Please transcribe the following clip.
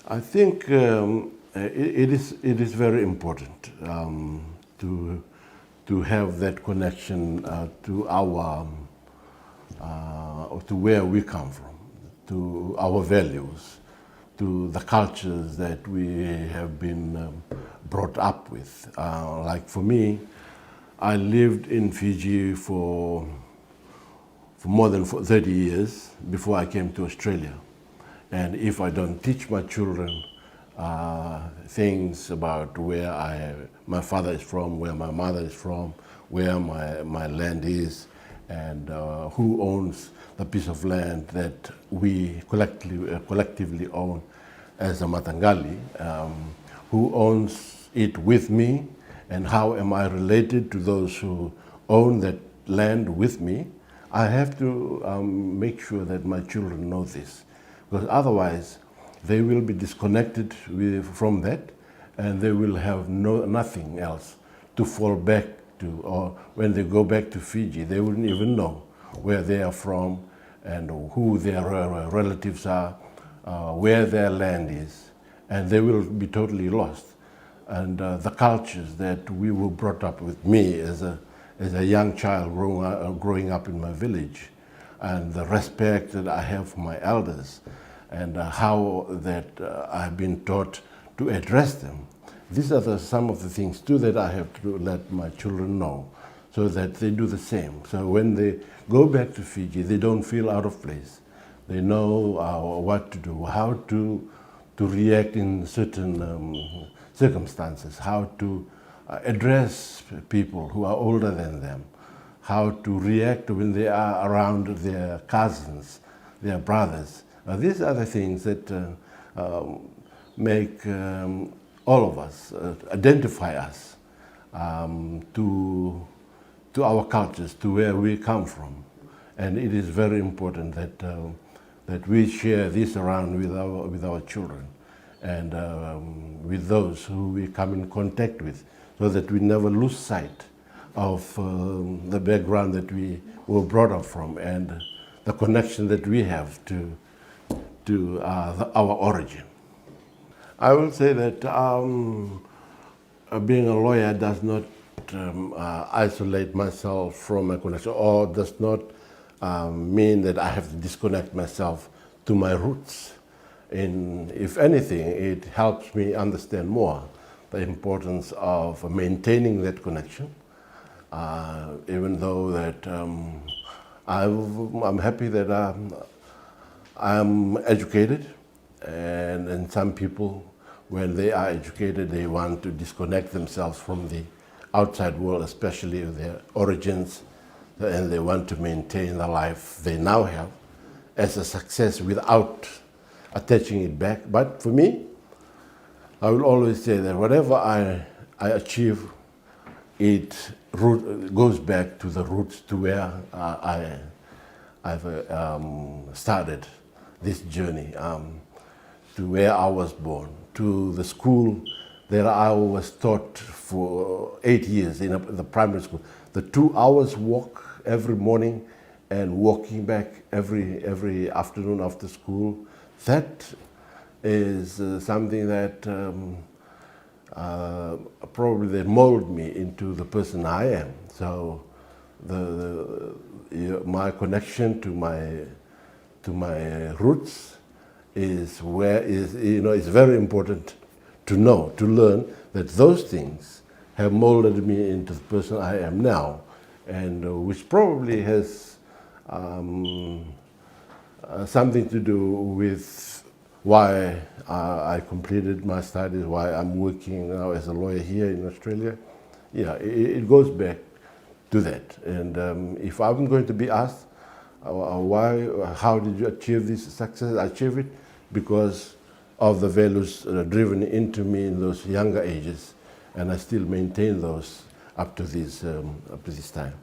I think it is very important to have that connection to our to where we come from, to our values, to the cultures that we have been brought up with. Like for me, I lived in Fiji for more than 30 years before I came to Australia. And if I don't teach my children things about where my father is from, where my mother is from, where my land is, and who owns the piece of land that we collectively own as a Matangali, who owns it with me, and how am I related to those who own that land with me, I have to make sure that my children know this. Because otherwise, they will be disconnected from that, and they will have nothing else to fall back to. Or when they go back to Fiji, they wouldn't even know where they are from and who their relatives are, where their land is, and they will be totally lost. And the cultures that we were brought up with, me as a young child growing up in my village, and the respect that I have for my elders, and how that I've been taught to address them. These are some of the things too that I have to let my children know, so that they do the same. So when they go back to Fiji, they don't feel out of place. They know what to do, how to react in certain circumstances, how to address people who are older than them, how to react when they are around their cousins, their brothers. These are the things that make all of us, identify us to our cultures, to where we come from. And it is very important that we share this around with our children and with those who we come in contact with, so that we never lose sight of the background that we were brought up from and the connection that we have to our origin. I will say that being a lawyer does not isolate myself from a connection, or does not mean that I have to disconnect myself to my roots. If anything, it helps me understand more the importance of maintaining that connection, even though that I'm happy that I'm educated, and some people, when they are educated, they want to disconnect themselves from the outside world, especially their origins, and they want to maintain the life they now have as a success without attaching it back. But for me, I will always say that whatever I achieve, it goes back to the roots, to where I've started this journey, to where I was born, to the school that I was taught for 8 years in the primary school. The 2 hours walk every morning and walking back every afternoon after school, that is something that probably they mold me into the person I am. So my connection to my roots is it's very important to know, to learn that those things have molded me into the person I am now, and which probably has something to do with why I completed my studies, why I'm working now as a lawyer here in Australia. Yeah, it goes back to that. And if I'm going to be asked, how did you achieve this success? I achieved it because of the values driven into me in those younger ages, and I still maintain those up to this time.